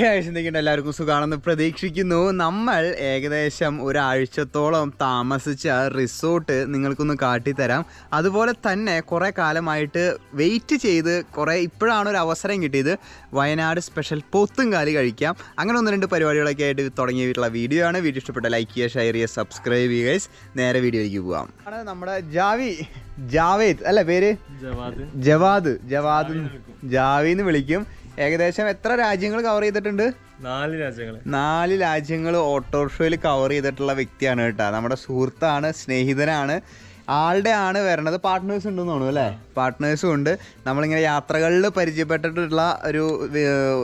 എല്ലാവർക്കും സുഖമാണെന്ന് പ്രതീക്ഷിക്കുന്നു. നമ്മൾ ഏകദേശം ഒരാഴ്ചത്തോളം താമസിച്ച റിസോർട്ട് നിങ്ങൾക്കൊന്ന് കാട്ടിത്തരാം. അതുപോലെ തന്നെ കുറേ കാലമായിട്ട് വെയിറ്റ് ചെയ്ത് ഇപ്പോഴാണ് ഒരു അവസരം കിട്ടിയത്. വയനാട് സ്പെഷ്യൽ പോത്തുംകാലി കഴിക്കാം. അങ്ങനെ ഒന്ന് രണ്ട് പരിപാടികളൊക്കെ ആയിട്ട് തുടങ്ങിയിട്ടുള്ള വീഡിയോ ആണ്. വീഡിയോ ഇഷ്ടപ്പെട്ട ലൈക്ക് ചെയ്യുക, ഷെയർ ചെയ്യുക, സബ്സ്ക്രൈബ് ചെയ്യുക. നേരെ വീഡിയോയിലേക്ക് പോവാം. ആണ് നമ്മുടെ ജാവേദ് അല്ല പേര് ജാവിന്ന് വിളിക്കും. ഏകദേശം എത്ര രാജ്യങ്ങൾ കവർ ചെയ്തിട്ടുണ്ട്? 4 രാജ്യങ്ങൾ ഓട്ടോറിക്ഷയിൽ കവർ ചെയ്തിട്ടുള്ള വ്യക്തിയാണ് കേട്ടോ. നമ്മുടെ സുഹൃത്താണ്, സ്നേഹിതനാണ്. ആളുടെ ആണ് വരണത്. പാർട്ട്നേഴ്സ് ഉണ്ടെന്ന് തോന്നുന്നു അല്ലേ? പാർട്ട്നേഴ്സും ഉണ്ട്. നമ്മളിങ്ങനെ യാത്രകളിൽ പരിചയപ്പെട്ടിട്ടുള്ള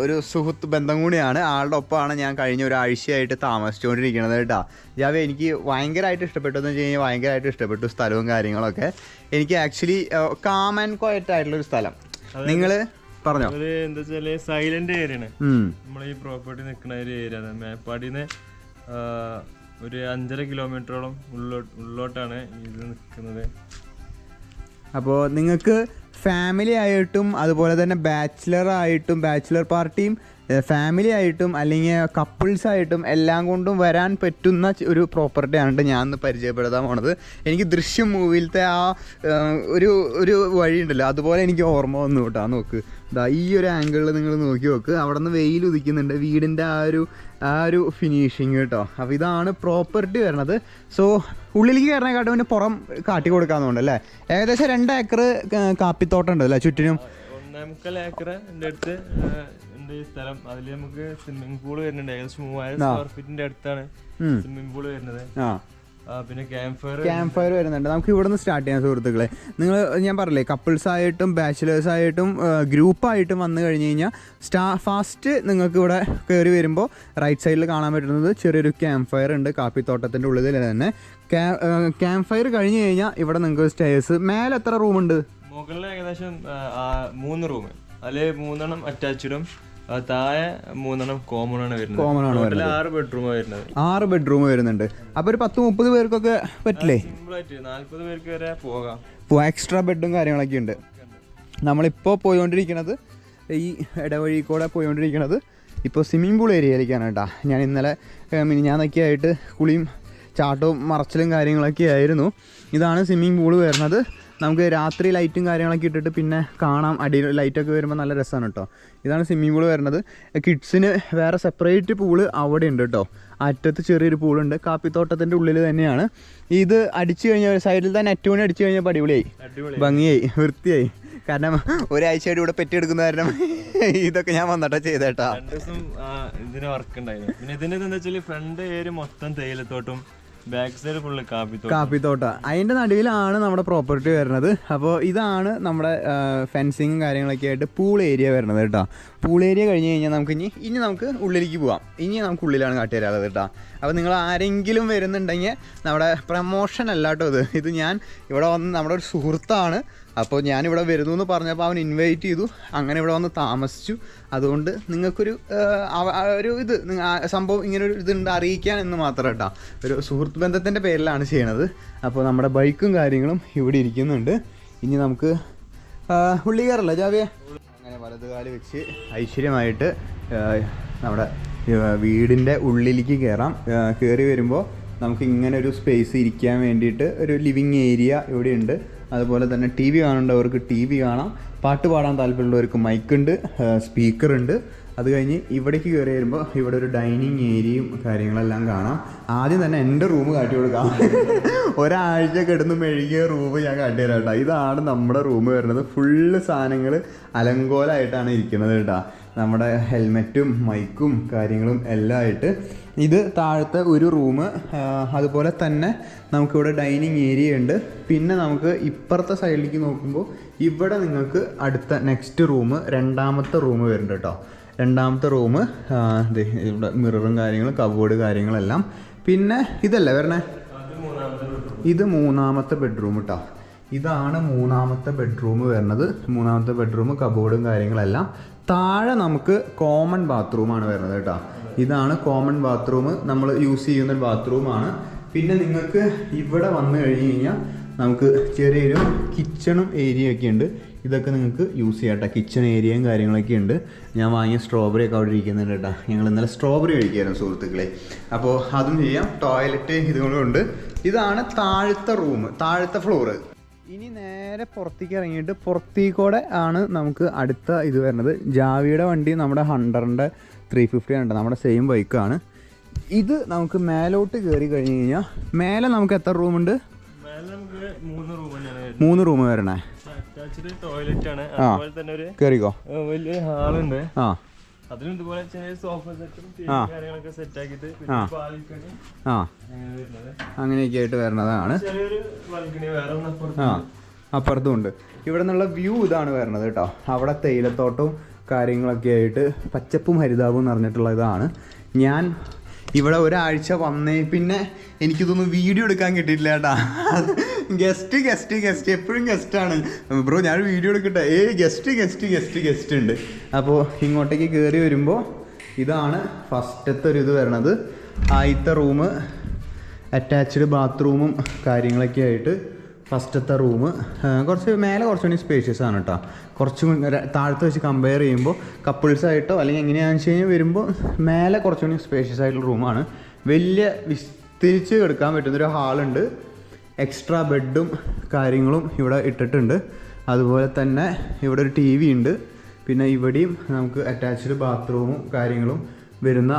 ഒരു സുഹൃത്ത് ബന്ധം കൂടിയാണ്. ആളുടെ ഒപ്പമാണ് ഞാൻ കഴിഞ്ഞ ഒരാഴ്ചയായിട്ട് താമസിച്ചുകൊണ്ടിരിക്കുന്നത് കേട്ടോ. ജാവേ, എനിക്ക് ഭയങ്കരമായിട്ട് ഇഷ്ടപ്പെട്ടു എന്ന് വെച്ച് കഴിഞ്ഞാൽ ഭയങ്കരമായിട്ട് ഇഷ്ടപ്പെട്ടു സ്ഥലവും കാര്യങ്ങളൊക്കെ. എനിക്ക് ആക്ച്വലി കാം ആൻഡ് ക്വയറ്റ് ആയിട്ടുള്ളൊരു സ്ഥലം. നിങ്ങൾ പറഞ്ഞോ. എന്താ വെച്ചാല് സൈലന്റ് ഏരിയ ആണ് നമ്മൾ ഈ പ്രോപ്പർട്ടി നിൽക്കുന്ന ഒരു ഏരിയ. മേപ്പാടിന്ന് ഒരു 5.5 കിലോമീറ്ററോളം ഉള്ളോട്ടാണ് ഇത് നിൽക്കുന്നത്. അപ്പോൾ നിങ്ങൾക്ക് ഫാമിലി ആയിട്ടും അതുപോലെ തന്നെ ബാച്ചിലർ പാർട്ടിയും ഫാമിലി ആയിട്ടും അല്ലെങ്കിൽ കപ്പിൾസായിട്ടും എല്ലാം കൊണ്ടും വരാൻ പറ്റുന്ന ഒരു പ്രോപ്പർട്ടിയാണ് ഞാൻ ഇന്ന് പരിചയപ്പെടുത്താൻ പോണത്. എനിക്ക് ദൃശ്യം മൂവിയിലത്തെ ആ ഒരു വഴിയുണ്ടല്ലോ, അതുപോലെ എനിക്ക് ഓർമ്മ വന്നു കേട്ടോ. നോക്ക്, ഈ ഒരു ആംഗിളിൽ നിങ്ങൾ നോക്കി നോക്ക്. അവിടെ നിന്ന് വെയിൽ ഉദിക്കുന്നുണ്ട്, വീടിൻ്റെ ആ ഒരു ഫിനിഷിങ് കേട്ടോ. അപ്പോൾ ഇതാണ് പ്രോപ്പർട്ടി വരുന്നത്. സോ ഉള്ളിലേക്ക് കയറാനായിട്ട് പിന്നെ പുറം കാട്ടി കൊടുക്കാമെന്നുണ്ട് അല്ലേ. ഏകദേശം 2 ഏക്കർ കാപ്പിത്തോട്ടം ഉണ്ട് അല്ലേ ചുറ്റിനും. 1.25 ഏക്കറിൻ്റെ അടുത്ത് ഈ സ്ഥലം. അതിൽ നമുക്ക് സ്വിമ്മിംഗ് പൂള് വരുന്നുണ്ട്. ഏകദേശം 3000 സ്ക്വയർ ഫീറ്റിന്റെ അടുത്താണ് സ്വിമ്മിംഗ് പൂള് വരുന്നത്. പിന്നെ ക്യാമ്പ് ഫയർ വരുന്നുണ്ട്. നമുക്ക് ഇവിടെ നിന്ന് സ്റ്റാർട്ട് ചെയ്യാം സുഹൃത്തുക്കളെ. ഞാൻ പറഞ്ഞില്ലേ, കപ്പിൾസ് ആയിട്ടും ബാച്ചിലേഴ്സ് ആയിട്ടും ഗ്രൂപ്പായിട്ടും വന്നു കഴിഞ്ഞ് കഴിഞ്ഞാൽ ഫാസ്റ്റ് നിങ്ങൾക്ക് ഇവിടെ കയറി വരുമ്പോൾ റൈറ്റ് സൈഡിൽ കാണാൻ പറ്റുന്നത് ചെറിയൊരു ക്യാമ്പ് ഫയർ ഉണ്ട് കാപ്പിത്തോട്ടത്തിൻ്റെ ഉള്ളിൽ തന്നെ. ക്യാമ്പ് ഫയർ കഴിഞ്ഞ് കഴിഞ്ഞാൽ ഇവിടെ നിങ്ങൾക്ക് സ്റ്റേഴ്സ്. മേലെ എത്ര റൂമുണ്ട്? മുകളിൽ ഏകദേശം 3 റൂം. അതിൽ 3 അറ്റാച്ച്ഡും താഴെ 3 കോമൺ ആണ് വരുന്നത്. 6 ബെഡ്റൂം വരുന്നത്. 6 ബെഡ്റൂം വരുന്നുണ്ട്. അപ്പോൾ ഒരു 10-30 പേർക്കൊക്കെ പറ്റില്ലേ? സിമ്പിളായിട്ട് 40 പേർക്ക് വരെ പോകാം. എക്സ്ട്രാ ബെഡും കാര്യങ്ങളൊക്കെ ഉണ്ട്. നമ്മളിപ്പോൾ പോയിക്കൊണ്ടിരിക്കുന്നത് ഈ ഇടവഴി കൂടെ പോയിക്കൊണ്ടിരിക്കുന്നത് ഇപ്പോൾ സ്വിമ്മിംഗ് പൂൾ ഏരിയയിലേക്കാണ് കേട്ടോ. ഞാൻ ഇന്നലെ മിനിഞ്ഞാന്നൊക്കെ ആയിട്ട് കുളിയും ചാട്ടവും മറച്ചിലും കാര്യങ്ങളൊക്കെ ആയിരുന്നു. ഇതാണ് സ്വിമ്മിംഗ് പൂൾ വരുന്നത്. നമുക്ക് രാത്രി ലൈറ്റും കാര്യങ്ങളൊക്കെ ഇട്ടിട്ട് പിന്നെ കാണാം. അടിയിൽ ലൈറ്റൊക്കെ വരുമ്പോൾ നല്ല രസമാണ് കേട്ടോ. ഇതാണ് സ്വിമ്മിംഗ് പൂൾ വരുന്നത്. കിഡ്സിന് വേറെ സെപ്പറേറ്റ് പൂള് അവിടെ ഉണ്ട് കേട്ടോ. അറ്റത്ത് ചെറിയൊരു പൂളുണ്ട്. കാപ്പിത്തോട്ടത്തിൻ്റെ ഉള്ളിൽ തന്നെയാണ്. ഇത് അടിച്ചു കഴിഞ്ഞാൽ സൈഡിൽ തന്നെ നെറ്റ് അടിച്ചു കഴിഞ്ഞപ്പോൾ അടിപൊളിയായി, ഭംഗിയായി, വൃത്തിയായി. കാരണം ഒരാഴ്ചയായിട്ട് ഇവിടെ പെറ്റിയെടുക്കുന്ന കാരണം ഇതൊക്കെ ഞാൻ വന്നിട്ടാ ചെയ്തേട്ടാ. 2 ദിവസം ഇതിന് വർക്ക് ഉണ്ടായിരുന്നു. പിന്നെ ഇതിൻ്റെ എന്താ വെച്ചാൽ ഫ്രണ്ട് ഏരിയ മൊത്തം തേയിലത്തോട്ടും ബാക്ക് സൈഡ് ഫുള്ള് കാപ്പിത്തോട്ടം. അതിൻ്റെ നടുവിലാണ് നമ്മുടെ പ്രോപ്പർട്ടി വരുന്നത്. അപ്പോൾ ഇതാണ് നമ്മുടെ ഫെൻസിങ്ങും കാര്യങ്ങളൊക്കെ ആയിട്ട് പൂൾ ഏരിയ വരുന്നത് കേട്ടോ. പൂൾ ഏരിയ കഴിഞ്ഞ് കഴിഞ്ഞാൽ നമുക്ക് ഇനി നമുക്ക് ഉള്ളിലേക്ക് പോവാം. ഇനി നമുക്ക് ഉള്ളിലാണ് കാട്ടിത്തരാറ് കേട്ടോ. അപ്പോൾ നിങ്ങൾ ആരെങ്കിലും വരുന്നുണ്ടെങ്കിൽ നമ്മുടെ പ്രമോഷൻ അല്ല കേട്ടോ ഇത് ഞാൻ ഇവിടെ വന്ന് നമ്മുടെ ഒരു സുഹൃത്താണ്. അപ്പോൾ ഞാനിവിടെ വരുന്നു എന്ന് പറഞ്ഞപ്പോൾ അവൻ ഇൻവൈറ്റ് ചെയ്തു. അങ്ങനെ ഇവിടെ വന്ന് താമസിച്ചു. അതുകൊണ്ട് നിങ്ങൾക്കൊരു സംഭവം ഇങ്ങനൊരു ഇതുണ്ട് അറിയിക്കാൻ എന്ന് മാത്രം കേട്ടോ. ഒരു സുഹൃത്ത് ബന്ധത്തിൻ്റെ പേരിലാണ് ചെയ്യണത്. അപ്പോൾ നമ്മുടെ ബൈക്കും കാര്യങ്ങളും ഇവിടെ ഇരിക്കുന്നുണ്ട്. ഇനി നമുക്ക് ഉള്ളി കയറല്ല ജാവിയെ. അങ്ങനെ വലതുകാല് വെച്ച് ഐശ്വര്യമായിട്ട് നമ്മുടെ വീടിൻ്റെ ഉള്ളിലേക്ക് കയറാം. കയറി വരുമ്പോൾ നമുക്ക് ഇങ്ങനെ ഒരു സ്പേസ് ഇരിക്കാൻ വേണ്ടിയിട്ട് ഒരു ലിവിങ് ഏരിയ ഇവിടെയുണ്ട്. അതുപോലെ തന്നെ ടി വി കാണേണ്ടവർക്ക് ടി വി കാണാം. പാട്ട് പാടാൻ താല്പര്യമുള്ളവർക്ക് മൈക്കുണ്ട്, സ്പീക്കറുണ്ട്. അത് കഴിഞ്ഞ് ഇവിടേക്ക് കയറി വരുമ്പോൾ ഇവിടെ ഒരു ഡൈനിങ് ഏരിയയും കാര്യങ്ങളെല്ലാം കാണാം. ആദ്യം തന്നെ എൻ്റെ റൂം കാട്ടി കൊടുക്കാം. ഒരാഴ്ച കിടന്ന് മെഴുകിയ റൂം ഞാൻ കാട്ടിത്തരാം കേട്ടോ. ഇതാണ് നമ്മുടെ റൂം വരുന്നത്. ഫുള്ള് സാധനങ്ങൾ അലങ്കോലമായിട്ടാണ് ഇരിക്കുന്നത് കേട്ടോ. നമ്മുടെ ഹെൽമെറ്റും മൈക്കും കാര്യങ്ങളും എല്ലാം ആയിട്ട്. ഇത് താഴത്തെ ഒരു റൂം. അതുപോലെ തന്നെ നമുക്കിവിടെ ഡൈനിങ് ഏരിയ ഉണ്ട്. പിന്നെ നമുക്ക് ഇപ്പുറത്തെ സൈഡിലേക്ക് നോക്കുമ്പോൾ ഇവിടെ നിങ്ങൾക്ക് അടുത്ത നെക്സ്റ്റ് റൂം, 2ാമത്തെ റൂം വരുന്നുണ്ട് കേട്ടോ. 2ാമത്തെ റൂം ഇവിടെ മിററും കാര്യങ്ങളും കബോർഡ് കാര്യങ്ങളെല്ലാം. പിന്നെ ഇതല്ലേ വരണേ, ഇത് 3ാമത്തെ ബെഡ്റൂം കേട്ടോ. ഇതാണ് 3ാമത്തെ ബെഡ്റൂം വരുന്നത്. 3ാമത്തെ ബെഡ്റൂം കബോർഡും കാര്യങ്ങളെല്ലാം. താഴെ നമുക്ക് കോമൺ ബാത്റൂമാണ് വരുന്നത് കേട്ടോ. ഇതാണ് കോമൺ ബാത്റൂം, നമ്മൾ യൂസ് ചെയ്യുന്ന ബാത്റൂമാണ്. പിന്നെ നിങ്ങൾക്ക് ഇവിടെ വന്നു കഴിഞ്ഞ് കഴിഞ്ഞാൽ നമുക്ക് ചെറിയൊരു കിച്ചണും ഏരിയ ഒക്കെ ഉണ്ട്. ഇതൊക്കെ നിങ്ങൾക്ക് യൂസ് ചെയ്യാം കേട്ടോ. കിച്ചൺ ഏരിയയും കാര്യങ്ങളൊക്കെ ഉണ്ട്. ഞാൻ വാങ്ങിയ സ്ട്രോബെറി ഒക്കെ അവിടെ ഇരിക്കുന്നുണ്ട് കേട്ടോ. ഞങ്ങൾ ഇന്നലെ സ്ട്രോബെറി കഴിക്കായിരുന്നു സുഹൃത്തുക്കളെ. അപ്പോൾ അതും ചെയ്യാം. ടോയ്ലറ്റ് ഇതുകൊണ്ടുണ്ട്. ഇതാണ് താഴത്തെ റൂം, താഴത്തെ ഫ്ലോറ്. ഇനി നേരെ പുറത്തേക്ക് ഇറങ്ങിയിട്ട് പുറത്തേക്കൂടെ ആണ് നമുക്ക് അടുത്ത ഇത് വരുന്നത്. ജാവിയുടെ വണ്ടി നമ്മുടെ ഹണ്ടറിൻ്റെ 350 ഉണ്ട്, നമ്മുടെ സെയിം ബൈക്കാണ്. ഇത് നമുക്ക് മേലോട്ട് കയറി കഴിഞ്ഞ് കഴിഞ്ഞാൽ മേലെ നമുക്ക് എത്ര റൂമുണ്ട്? 3 റൂം വരണേ. കേറിക്കോ. വലിയ ഹാളുണ്ട്. ആ അതിലും ഇതുപോലെ സോഫ സെറ്റും കാര്യങ്ങളൊക്കെ സെറ്റ് ആക്കിയിട്ട് അങ്ങനെയൊക്കെ ആയിട്ട് വരുന്നതാണ്. ചെറിയൊരു ബാൽക്കണി വേറെ ആ അപ്പുറത്തും ഉണ്ട്. ഇവിടെ നിന്നുള്ള വ്യൂ ഇതാണ് വരുന്നത് കേട്ടോ. അവിടെ തേയിലത്തോട്ടവും കാര്യങ്ങളൊക്കെ ആയിട്ട് പച്ചപ്പും ഹരിതാപവും നിറഞ്ഞിട്ടുള്ള ഇതാണ്. ഞാൻ ഇവിടെ ഒരാഴ്ച വന്നേ പിന്നെ എനിക്കിതൊന്നും വീഡിയോ എടുക്കാൻ കിട്ടിയിട്ടില്ല കേട്ടാ. ഗസ്റ്റ് എപ്പോഴും ഗസ്റ്റാണ്. ബ്രോ ഞാൻ വീഡിയോ എടുക്കട്ടെ, ഗസ്റ്റ് ഉണ്ട്. അപ്പോൾ ഇങ്ങോട്ടേക്ക് കയറി വരുമ്പോൾ ഇതാണ് ഫസ്റ്റത്തെ ഒരു ഇത് വരണത്. ആദ്യത്തെ റൂം അറ്റാച്ച്ഡ് ബാത്റൂമും കാര്യങ്ങളൊക്കെ ആയിട്ട് ഫസ്റ്റത്തെ റൂം. കുറച്ച് മേലെ കുറച്ചുകൂടി സ്പേഷ്യസ് ആണ് കേട്ടോ. കുറച്ചും താഴത്ത് വെച്ച് കമ്പയർ ചെയ്യുമ്പോൾ കപ്പിൾസായിട്ടോ അല്ലെങ്കിൽ എങ്ങനെയാണെന്ന് വെച്ച് കഴിഞ്ഞാൽ വരുമ്പോൾ മേലെ കുറച്ചുകൂടി സ്പേഷ്യസ് ആയിട്ടുള്ള റൂമാണ്. വലിയ വിസ്തരിച്ച് കിടക്കാൻ പറ്റുന്നൊരു ഹാളുണ്ട്. എക്സ്ട്രാ ബെഡും കാര്യങ്ങളും ഇവിടെ ഇട്ടിട്ടുണ്ട്. അതുപോലെ തന്നെ ഇവിടെ ഒരു TV ഉണ്ട്. പിന്നെ ഇവിടെയും നമുക്ക് അറ്റാച്ച്ഡ് ബാത്റൂമും കാര്യങ്ങളും വരുന്ന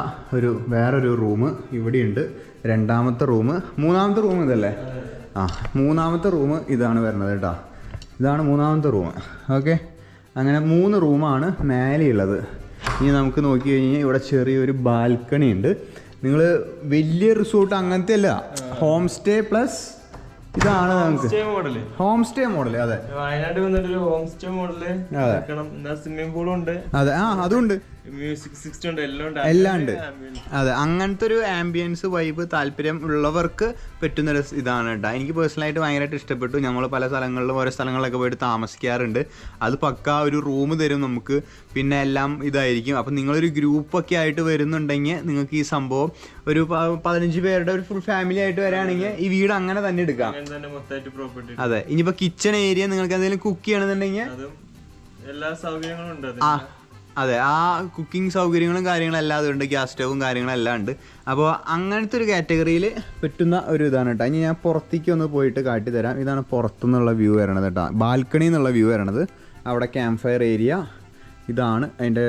വേറൊരു റൂം ഇവിടെയുണ്ട്. രണ്ടാമത്തെ റൂം. മൂന്നാമത്തെ റൂം ഇതല്ലേ? ആ മൂന്നാമത്തെ റൂം ഇതാണ് വരുന്നത് കേട്ടോ. ഇതാണ് മൂന്നാമത്തെ റൂം. ഓക്കെ, അങ്ങനെ 3 റൂമാണ് മേലെയുള്ളത്. ഇനി നമുക്ക് നോക്കി കഴിഞ്ഞാൽ ഇവിടെ ചെറിയൊരു ബാൽക്കണി ഉണ്ട്. നിങ്ങൾ വലിയ റിസോർട്ട് അങ്ങനത്തെ അല്ല, ഹോം സ്റ്റേ പ്ലസ് ഇതാണ് നമുക്ക് ഹോം സ്റ്റേ മോഡൽ. അതെ, വയനാട് വന്നിട്ടൊരു ഹോം സ്റ്റേ മോഡല്. സ്വിമ്മിംഗ് പൂളും ഉണ്ട്. അതെ, അതുണ്ട്, മ്യൂസിക് സിസ്റ്റം ഉണ്ട്, എല്ലാം ഉണ്ട്. അതെ, അങ്ങനത്തെ ഒരു ആംബിയൻസ് വൈബ് താല്പര്യം ഉള്ളവർക്ക് പറ്റുന്നൊരു ഇതാണ് കേട്ടോ. എനിക്ക് പേഴ്സണലായിട്ട് ഭയങ്കരമായിട്ട് ഇഷ്ടപ്പെട്ടു. നമ്മൾ പല സ്ഥലങ്ങളിലും ഓരോ സ്ഥലങ്ങളിലൊക്കെ പോയിട്ട് താമസിക്കാറുണ്ട്. അത് പക്ക ഒരു റൂം തരും നമുക്ക്. പിന്നെ എല്ലാം ഇതായിരിക്കും. അപ്പം നിങ്ങളൊരു ഗ്രൂപ്പൊക്കെ ആയിട്ട് വരുന്നുണ്ടെങ്കിൽ നിങ്ങൾക്ക് ഈ സംഭവം ഒരു 15 പേരുടെ ഒരു ഫുൾ ഫാമിലി ആയിട്ട് വരികയാണെങ്കിൽ ഈ വീട് അങ്ങനെ തന്നെ എടുക്കാം. അതെ, ഇനിയിപ്പോൾ കിച്ചൺ ഏരിയ നിങ്ങൾക്ക് എന്തെങ്കിലും കുക്ക് ചെയ്യണമെന്നുണ്ടെങ്കിൽ എല്ലാ സൗകര്യങ്ങളും ഉണ്ട്. അതെ, ആ കുക്കിംഗ് സൗകര്യങ്ങളും കാര്യങ്ങളും എല്ലാം അതുണ്ട്. ഗ്യാസ് സ്റ്റവും കാര്യങ്ങളും എല്ലാം ഉണ്ട്. അപ്പോൾ അങ്ങനത്തെ ഒരു കാറ്റഗറിയിൽ പറ്റുന്ന ഒരു ഇതാണ് കേട്ടോ. ഇനി ഞാൻ പുറത്തേക്ക് ഒന്ന് പോയിട്ട് കാട്ടിത്തരാം. ഇതാണ് പുറത്തുനിന്നുള്ള വ്യൂ വരണത് കേട്ടോ. ബാൽക്കണി എന്നുള്ള വ്യൂ വരണത്. അവിടെ ക്യാമ്പ് ഫയർ ഏരിയ ഇതാണ് അതിൻ്റെ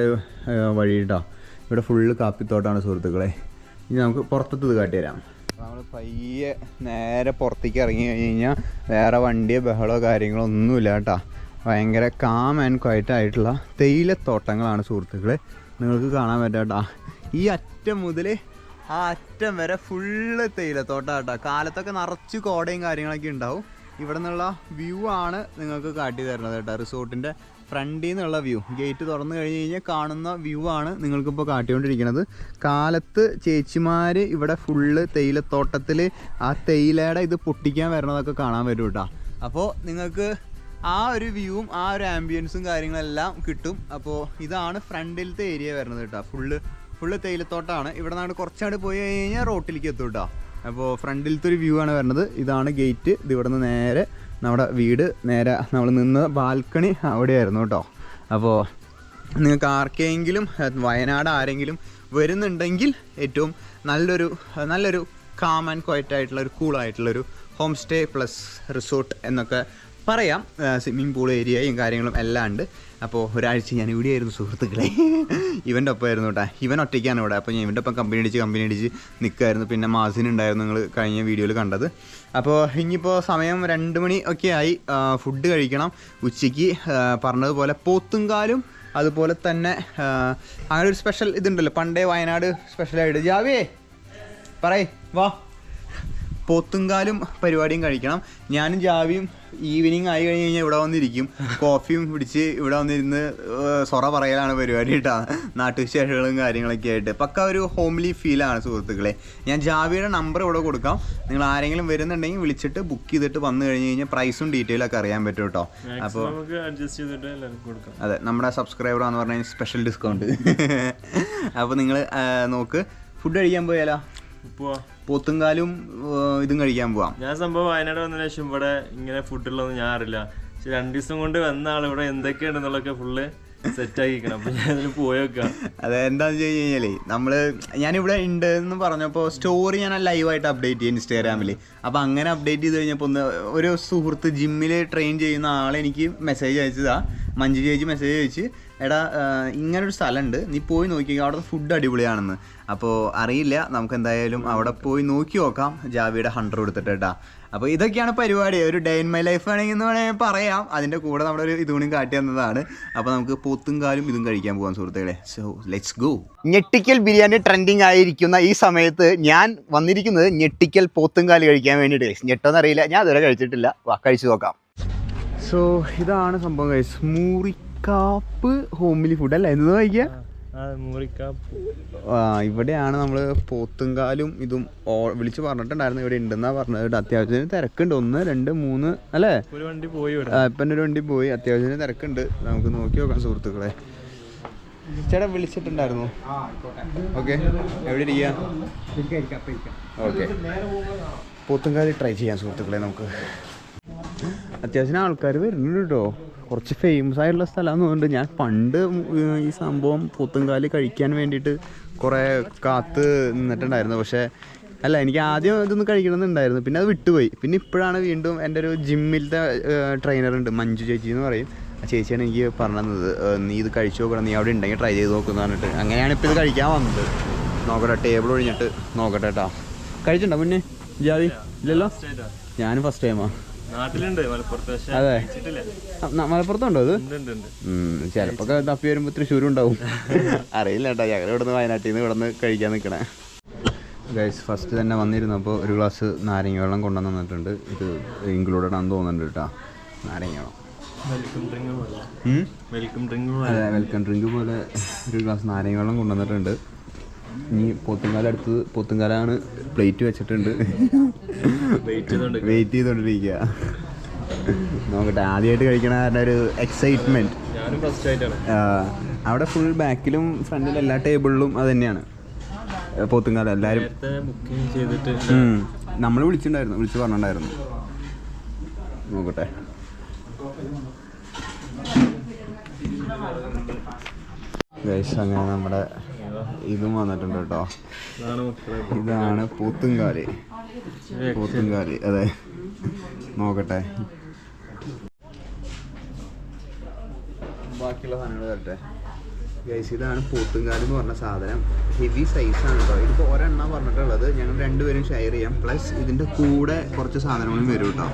വഴി കേട്ടോ. ഇവിടെ ഫുള്ള് കാപ്പിത്തോട്ടാണ് സുഹൃത്തുക്കളെ. ഇനി നമുക്ക് പുറത്തത് കാട്ടിത്തരാം. നമ്മൾ പയ്യെ നേരെ പുറത്തേക്ക് ഇറങ്ങി കഴിഞ്ഞ് കഴിഞ്ഞാൽ വേറെ വണ്ടിയോ ബഹളമോ കാര്യങ്ങളോ ഒന്നുമില്ല കേട്ടോ. ഭയങ്കര കാം ആൻഡ് ക്വയറ്റ് ആയിട്ടുള്ള തേയിലത്തോട്ടങ്ങളാണ് സുഹൃത്തുക്കളെ. നിങ്ങൾക്ക് കാണാൻ പറ്റാട്ടാ. ഈ അറ്റം മുതൽ ആ അറ്റം വരെ ഫുള്ള് തേയിലത്തോട്ടം കേട്ടോ. കാലത്തൊക്കെ നിറച്ച് കോടയും കാര്യങ്ങളൊക്കെ ഉണ്ടാവും. ഇവിടെ നിന്നുള്ള വ്യൂ ആണ് നിങ്ങൾക്ക് കാട്ടി തരുന്നത് കേട്ടോ. റിസോർട്ടിൻ്റെ ഫ്രണ്ടിൽ നിന്നുള്ള വ്യൂ, ഗേറ്റ് തുറന്നു കഴിഞ്ഞ് കഴിഞ്ഞാൽ കാണുന്ന വ്യൂ ആണ് നിങ്ങൾക്കിപ്പോൾ കാട്ടിക്കൊണ്ടിരിക്കുന്നത്. കാലത്ത് ചേച്ചിമാർ ഇവിടെ ഫുള്ള് തേയിലത്തോട്ടത്തിൽ ആ തേയിലയുടെ ഇത് പൊട്ടിക്കാൻ വരണതൊക്കെ കാണാൻ വരും കേട്ടോ. അപ്പോൾ നിങ്ങൾക്ക് ആ ഒരു വ്യൂവും ആ ഒരു ആംബിയൻസും കാര്യങ്ങളെല്ലാം കിട്ടും. അപ്പോൾ ഇതാണ് ഫ്രണ്ടിലത്തെ ഏരിയ വരുന്നത് കേട്ടോ. ഫുള്ള് തേയിലത്തോട്ടമാണ്. ഇവിടെ നിന്നാണ് കുറച്ചാണ്ട് പോയി കഴിഞ്ഞാൽ റോട്ടിലേക്ക് എത്തും കേട്ടോ. അപ്പോൾ ഫ്രണ്ടിലത്തെ ഒരു വ്യൂ ആണ് വരുന്നത്. ഇതാണ് ഗേറ്റ്. ഇത് ഇവിടെ നിന്ന് നേരെ നമ്മുടെ വീട്, നേരെ നമ്മൾ നിന്ന് ബാൽക്കണി അവിടെയായിരുന്നു കേട്ടോ. അപ്പോൾ നിങ്ങൾക്ക് ആർക്കെങ്കിലും വയനാട് ആരെങ്കിലും വരുന്നുണ്ടെങ്കിൽ ഏറ്റവും നല്ലൊരു കാം ആൻഡ് ക്വയറ്റ് ആയിട്ടുള്ള ഒരു കൂളായിട്ടുള്ളൊരു ഹോം സ്റ്റേ പ്ലസ് റിസോർട്ട് എന്നൊക്കെ പറയാം. സ്വിമ്മിംഗ് പൂൾ ഏരിയയും കാര്യങ്ങളും എല്ലാം ഉണ്ട്. അപ്പോൾ ഒരാഴ്ച ഞാൻ ഇവിടെ ആയിരുന്നു സുഹൃത്തുക്കളെ. ഇവൻ്റെ ഒപ്പമായിരുന്നു കേട്ടോ. ഇവൻ ഒറ്റയ്ക്കാണ് ഇവിടെ. അപ്പോൾ ഞാൻ ഇവൻ്റെ ഒപ്പം കമ്പനി അടിച്ച് നിൽക്കുമായിരുന്നു. പിന്നെ മാസിനുണ്ടായിരുന്നു, നിങ്ങൾ കഴിഞ്ഞ വീഡിയോയിൽ കണ്ടത്. അപ്പോൾ ഇനിയിപ്പോൾ സമയം 2 മണി ഒക്കെ ആയി. ഫുഡ് കഴിക്കണം. ഉച്ചയ്ക്ക് പറഞ്ഞതുപോലെ പോത്തുംകാലും അതുപോലെ തന്നെ അങ്ങനെ ഒരു സ്പെഷ്യൽ ഇതുണ്ടല്ലോ, പണ്ടേ വയനാട് സ്പെഷ്യലായിട്ട്. ജാവേ പറയ് വാ. പോത്തുംകാലും പരിപാടിയും കഴിക്കണം. ഞാനും ജാവിയും ഈവനിങ് ആയി കഴിഞ്ഞ് കഴിഞ്ഞാൽ ഇവിടെ വന്നിരിക്കും, കോഫിയും പിടിച്ച് ഇവിടെ വന്നിരുന്ന് സൊറ പറയലാണ് പരിപാടി കേട്ടോ. നാട്ടുവിശേഷങ്ങളും കാര്യങ്ങളൊക്കെ ആയിട്ട് പക്ക ഒരു ഹോംലി ഫീലാണ് സുഹൃത്തുക്കളെ. ഞാൻ ജാവിയുടെ നമ്പർ ഇവിടെ കൊടുക്കാം. നിങ്ങൾ ആരെങ്കിലും വരുന്നുണ്ടെങ്കിൽ വിളിച്ചിട്ട് ബുക്ക് ചെയ്തിട്ട് വന്നു കഴിഞ്ഞ് കഴിഞ്ഞാൽ പ്രൈസും ഡീറ്റെയിലൊക്കെ അറിയാൻ പറ്റും കേട്ടോ. അപ്പോൾ അതെ, നമ്മുടെ സബ്സ്ക്രൈബർ എന്ന് പറഞ്ഞാൽ സ്പെഷ്യൽ ഡിസ്കൗണ്ട്. അപ്പോൾ നിങ്ങൾ നോക്ക്. ഫുഡ് കഴിക്കാൻ പോയാലോ? പോത്തുംകാലും ഇതും കഴിക്കാൻ പോവാം. ഞാൻ സംഭവം വയനാട് വന്നതിന് ശേഷം ഇവിടെ ഇങ്ങനെ ഫുഡുള്ളതൊന്നും ഞാൻ അറിയില്ല. പക്ഷെ 2 ദിവസം കൊണ്ട് വന്ന ആൾ ഇവിടെ എന്തൊക്കെയാണെന്നുള്ളതൊക്കെ ഫുള്ള് സെറ്റ് ആക്കിക്കണം. അപ്പൊ ഞാൻ അതിന് പോയേക്കാം. അതെന്താന്ന് വെച്ച് കഴിഞ്ഞാലേ ഞാനിവിടെ ഉണ്ട് എന്ന് പറഞ്ഞപ്പോൾ സ്റ്റോറി ഞാൻ ലൈവായിട്ട് അപ്ഡേറ്റ് ചെയ്യും ഇൻസ്റ്റാഗ്രാമിൽ. അപ്പോൾ അങ്ങനെ അപ്ഡേറ്റ് ചെയ്ത് കഴിഞ്ഞപ്പോൾ ഒരു സുഹൃത്ത് ജിമ്മിൽ ട്രെയിൻ ചെയ്യുന്ന ആളെനിക്ക് മെസ്സേജ് അയച്ചതാ. മഞ്ജു ചേച്ചി മെസ്സേജ് അയച്ച്, എടാ ഇങ്ങനൊരു സ്ഥലമുണ്ട്, നീ പോയി നോക്കിക്കോ, അവിടുത്തെ ഫുഡ് അടിപൊളിയാണെന്ന്. അപ്പോൾ അറിയില്ല, നമുക്ക് എന്തായാലും അവിടെ പോയി നോക്കി നോക്കാം ജാവിയുടെ 100 കൊടുത്തിട്ട് കേട്ടാ. അപ്പോൾ ഇതൊക്കെയാണ് പരിപാടി. ഒരു ഡേ ഇൻ മൈ ലൈഫ് ആണെങ്കിൽ എന്ന് വേണമെങ്കിൽ പറയാം. അതിൻ്റെ കൂടെ നമ്മുടെ ഒരു ഇതുകൂടി കാട്ടി തന്നതാണ്. അപ്പോൾ നമുക്ക് പോത്തും കാലും ഇതും കഴിക്കാൻ പോകാം സുഹൃത്തുക്കളെ. So let's go. ഞെട്ടിക്കൽ ബിരിയാണി ട്രെൻഡിങ് ആയിരിക്കുന്ന ഈ സമയത്ത് ഞാൻ വന്നിരിക്കുന്നത് ഞെട്ടിക്കൽ പോത്തും കാല് കഴിക്കാൻ വേണ്ടിയിട്ട്. ഞെട്ടോന്ന് അറിയില്ല, ഞാൻ ഇതുവരെ കഴിച്ചിട്ടില്ല. കഴിച്ചു നോക്കാം. സോ ഇതാണ് സംഭവം ഗൈസ്, മൂറിക്കാപ്പ് ഹോംലി ഫുഡ് അല്ലേ എന്ന് നോക്കിയാൽ. ഇവിടെയാണ് നമ്മൾ പോത്തുംകാലും ഇതും വിളിച്ച് പറഞ്ഞിട്ടുണ്ടായിരുന്നു. ഇവിടെ ഉണ്ടെന്നാ പറഞ്ഞത്. അത്യാവശ്യത്തിന് തിരക്കുണ്ട്. 1 2 3 അല്ലേ, ഒരു വണ്ടി പോയി. ഇപ്പം ഒരു വണ്ടി പോയി. അത്യാവശ്യത്തിന് തിരക്കുണ്ട്. നമുക്ക് നോക്കി നോക്കാം സുഹൃത്തുക്കളെ. ചേട്ടാ വിളിച്ചിട്ടുണ്ടായിരുന്നു. ഓക്കെ, എവിടെ ഇരിക്കുക? ഓക്കെ, പോത്തുംകാല് ട്രൈ ചെയ്യാം സുഹൃത്തുക്കളെ. നമുക്ക് അത്യാവശ്യം ആൾക്കാർ വരുന്നുണ്ട് കേട്ടോ. കുറച്ച് ഫേമസ് ആയിട്ടുള്ള സ്ഥലമാണെന്ന് തോന്നുന്നുണ്ട്. ഞാൻ പണ്ട് ഈ സംഭവം പോത്തുംകാല് കഴിക്കാൻ വേണ്ടിയിട്ട് കുറേ കാത്ത് നിന്നിട്ടുണ്ടായിരുന്നു. പക്ഷേ അല്ല, എനിക്ക് ആദ്യം ഇതൊന്ന് കഴിക്കണമെന്നുണ്ടായിരുന്നു. പിന്നെ അത് വിട്ടുപോയി. പിന്നെ ഇപ്പോഴാണ് വീണ്ടും എൻ്റെ ഒരു ജിമ്മിലത്തെ ട്രെയിനറുണ്ട്, മഞ്ജു ചേച്ചി എന്ന് പറയും. ആ ചേച്ചിയാണ് എനിക്ക് പറഞ്ഞത്, നീ ഇത് കഴിച്ചു നോക്കണം, നീ അവിടെ ഉണ്ടെങ്കിൽ ട്രൈ ചെയ്ത് നോക്കുമെന്ന് പറഞ്ഞിട്ട്. അങ്ങനെയാണ് ഇപ്പോൾ ഇത് കഴിക്കാൻ വന്നത്. നോക്കട്ടെ, ടേബിൾ ഒഴിഞ്ഞിട്ട് നോക്കട്ടെ കേട്ടോ. കഴിച്ചിട്ടുണ്ടോ മുന്നേ ജാവി? ഇല്ലല്ലോ, ഞാനും ഫസ്റ്റ് ടൈമാണ്. നാട്ടിലുണ്ട് മലപ്പുറത്ത്. അതെ, മലപ്പുറത്തുണ്ടോ അത്? ചിലപ്പോൾ തപ്പി വരുമ്പോൾ തൃശ്ശൂരും ഉണ്ടാവും. അറിയില്ല കേട്ടോ. ഞങ്ങൾ ഇവിടുന്ന് വയനാട്ടിൽ നിന്ന് ഇവിടുന്ന് കഴിക്കാൻ നിൽക്കണേ ഗൈസ്. ഫസ്റ്റ് തന്നെ വന്നിരുന്നപ്പോൾ ഒരു ഗ്ലാസ് നാരങ്ങ വെള്ളം കൊണ്ടുവന്ന് തന്നിട്ടുണ്ട്. ഇത് ഇൻക്ലൂഡഡ് ആണെന്ന് തോന്നുന്നുണ്ട് കേട്ടോ. നാരങ്ങ വെള്ളം, അതെ വെൽക്കം ഡ്രിങ്ക് പോലെ ഒരു ഗ്ലാസ് നാരങ്ങ വെള്ളം കൊണ്ടുവന്നിട്ടുണ്ട്. ഇനി പോത്തുംകാലടുത്തത്, പോത്തുംകാലാണ് പ്ലേറ്റ് വെച്ചിട്ടുണ്ട്. വെയിറ്റ് ചെയ്തോണ്ടിരിക്കുക. നോക്കട്ടെ, ആദ്യമായിട്ട് കഴിക്കണ കാരണം ഒരു എക്സൈറ്റ്മെന്റ്. അവിടെ ഫുൾ ബാക്കിലും ഫ്രണ്ടിലും എല്ലാ ടേബിളിലും അത് തന്നെയാണ് പോത്തുംകാല. എല്ലാവരും നമ്മൾ വിളിച്ചിട്ടുണ്ടായിരുന്നു, വിളിച്ച് പറഞ്ഞിട്ടുണ്ടായിരുന്നു. നോക്കട്ടെ, ഗൈസ് അങ്ങനെ നമ്മുടെ ഇതും വന്നിട്ടുണ്ട് കേട്ടോ. ഇതാണ് പോത്തുംകാല്. പോത്തുംകാല്, അതെ. നോക്കട്ടെ, ബാക്കിയുള്ള സാധനങ്ങൾ തരട്ടെ ഗൈസ്. ഇതാണ് പോത്തുംകാല് എന്ന് പറഞ്ഞ സാധനം. ഹെവി സൈസാണ് കേട്ടോ. ഇതിപ്പോൾ ഒരെണ്ണം പറഞ്ഞിട്ടുള്ളത്. ഞങ്ങൾ 2 പേരും ഷെയർ ചെയ്യാം. പ്ലസ് ഇതിൻ്റെ കൂടെ കുറച്ച് സാധനങ്ങളും വരും കേട്ടോ.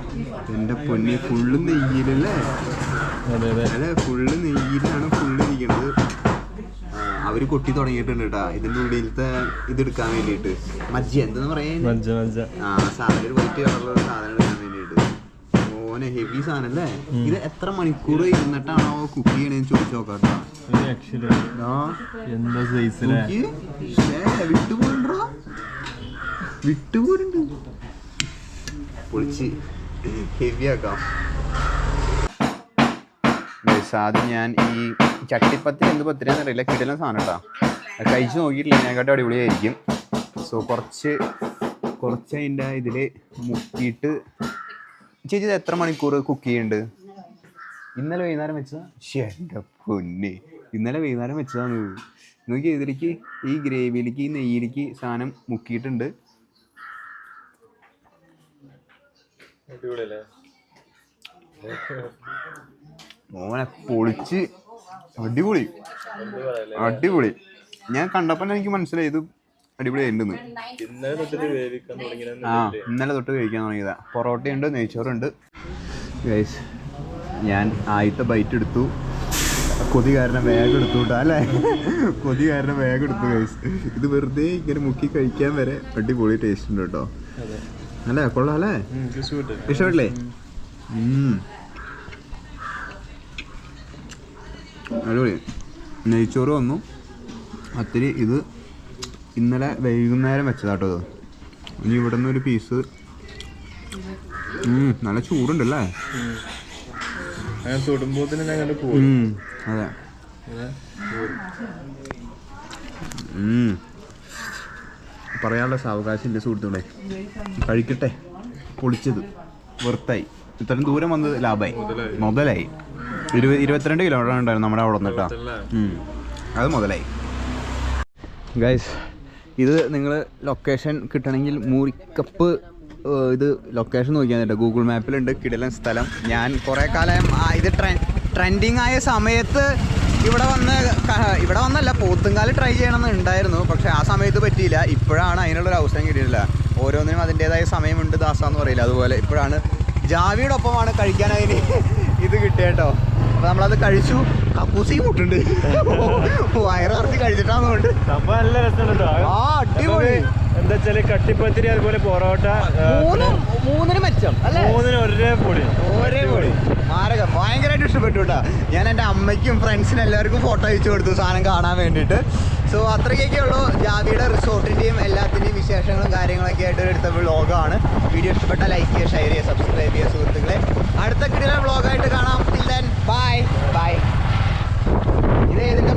എൻ്റെ പൊന്നി, ഫുള്ള് നെയ്യിലല്ലേ? അല്ലേ, ഫുള്ള് നെയ്യിലാണ് ഫുള്ള് ഇരിക്കണത്. അവർ കൊട്ടി തുടങ്ങിയിട്ടുണ്ട് കേട്ടോ. ഇതിൻ്റെ ഉള്ളിലത്തെ ഇതെടുക്കാൻ വേണ്ടിയിട്ട്. മജ്ജ എന്തെന്ന് പറയാൻ, സാധനം ഒരു വൈറ്റ് കളറുള്ള സാധനം എടുക്കാൻ വേണ്ടിയിട്ട്. ഓനെ ഹെവി സാധനം അല്ലേ? ഇത് എത്ര മണിക്കൂർ ഇരുന്നിട്ടാണോ കുക്ക് ചെയ്യണേന്ന് ചോദിച്ചു നോക്കാം കേട്ടോ. വിട്ടുപോരുണ്ട്. പൊളിച്ച് ഹെവി ആക്കാം. ആദ്യം ഞാൻ ഈ ചട്ടിപ്പത്തിരി എന്ത് പത്തിരിയാന്ന് അറിയില്ല, കിടലൻ സാധനം കേട്ടോ. കഴിച്ച് നോക്കിയിട്ടില്ല, ഇതിനെക്കാട്ടും അടിപൊളിയായിരിക്കും. സോ കുറച്ച് അതിൻ്റെ ഇതിൽ മുക്കിയിട്ട്. ചേച്ചി ഇത് എത്ര മണിക്കൂർ കുക്ക് ചെയ്യുന്നുണ്ട്? ഇന്നലെ വൈകുന്നേരം വെച്ചതാ? എൻ്റെ പൊന്നെ, ഇന്നലെ വൈകുന്നേരം വെച്ചതാണ്. നോക്കി, ഇതിലേക്ക് ഈ ഗ്രേവിയിലേക്ക് ഈ നെയ്യിലേക്ക് സാധനം മുക്കിയിട്ടുണ്ട്. മോനെ പൊളിച്ച് അടിപൊളി അടിപൊളി. ഞാൻ കണ്ടപ്പോൾ എനിക്ക് മനസ്സിലായി ഇത് അടിപൊളിയായിട്ടുണ്ടെന്ന്. ഇന്നലെ തൊട്ട് കഴിക്കാൻ തുടങ്ങിയതാ. പൊറോട്ടയുണ്ട്, നെയ്ച്ചോറുണ്ട് ഗൈസ്. ഞാൻ ആദ്യത്തെ ബൈറ്റ് എടുത്തു. കൊതി കാരണം വേഗം എടുത്തു കേട്ടോ, അല്ലേ? കൊതി കാരണം വേഗം എടുത്തു ഗൈസ്. ഇത് വെറുതെ ഇങ്ങനെ മുക്കി കഴിക്കാൻ വരെ അടിപൊളി ടേസ്റ്റ് ഉണ്ട് കേട്ടോ. അല്ലേ, കൊള്ളാം അല്ലേ? ഇഷ്ടപ്പെട്ടില്ലേ? അടിപൊളി. നെയ്ച്ചോറ് വന്നു അത്തിരി. ഇത് ഇന്നലെ വൈകുന്നേരം വെച്ചതാട്ടോ. ഇത് ഇനി ഇവിടെ നിന്ന് ഒരു പീസ്. നല്ല ചൂടുണ്ടല്ലേ? അതെ. പറയാനുള്ള സാവകാശം ഇല്ല സുഹൃത്തുക്കളെ. കഴിക്കട്ടെ, പൊളിച്ചത് വെറുത്തായി. ഇത്രയും ദൂരം വന്നത് ലാഭമായി മുതലായി 22 കിലോമീറ്റർ ഉണ്ടായിരുന്നു നമ്മുടെ അവിടെ വന്നിട്ടാ. അത് മുതലായി. ഗൈസ് ഇത് നിങ്ങൾ ലൊക്കേഷൻ കിട്ടണമെങ്കിൽ മൂരിക്കപ്പ് ഇത് ലൊക്കേഷൻ നോക്കിയാൽ കേട്ടോ, ഗൂഗിൾ മാപ്പിലുണ്ട്. കിടിലൻ സ്ഥലം. ഞാൻ കുറേ കാലം ഇത് ട്രെൻഡിങ് ആയ സമയത്ത് ഇവിടെ വന്നല്ല പോത്തുംകാല് ട്രൈ ചെയ്യണമെന്ന് ഉണ്ടായിരുന്നു. പക്ഷേ ആ സമയത്ത് പറ്റിയില്ല. ഇപ്പോഴാണ് അതിനുള്ളൊരു അവസരം കിട്ടിയിട്ടില്ല. ഓരോന്നിനും അതിൻ്റേതായ സമയമുണ്ട് ദാസാന്ന് പറയില്ല, അതുപോലെ ഇപ്പോഴാണ് ജാവിയുടെ ഒപ്പമാണ് കഴിക്കാൻ അതിന് ഇത് കിട്ടിയേട്ടോ. അപ്പോൾ നമ്മളത് കഴിച്ചു. കക്കൂസി മുട്ടുണ്ട് വയറിറച്ചി കഴിച്ചിട്ടാന്നുകൊണ്ട് നല്ല രസമുണ്ടോ? ആ അടിപൊളി. എന്താ വെച്ചാല് കട്ടിപ്പത്തിരി അതുപോലെ പൊറോട്ട മൂന്നിന് മെച്ചം അല്ലേ? മൂന്നിന് ഒരേ പൊടി മാരകം. ഭയങ്കരമായിട്ട് ഇഷ്ടപ്പെട്ടു കേട്ടോ. ഞാൻ എൻ്റെ അമ്മയ്ക്കും ഫ്രണ്ട്സിനും എല്ലാവർക്കും ഫോട്ടോ അയച്ചു കൊടുത്തു സാധനം കാണാൻ വേണ്ടിയിട്ട്. സോ അത്രയ്ക്കൊക്കെ ഉള്ളൂ ജാവിയുടെ റിസോർട്ടിൻ്റെയും എല്ലാത്തിൻ്റെയും വിശേഷങ്ങളും കാര്യങ്ങളൊക്കെ ആയിട്ട് എടുത്ത വ്ളോഗാണ്. വീഡിയോ ഇഷ്ടപ്പെട്ട ലൈക്ക് ചെയ്യുക, ഷെയർ ചെയ്യുക, സബ്സ്ക്രൈബ് ചെയ്യുക സുഹൃത്തുക്കളെ. അടുത്ത കിടിലൻ വ്ളോഗായിട്ട് കാണാം. Bye bye. ഇത് ഏതിൻ്റെ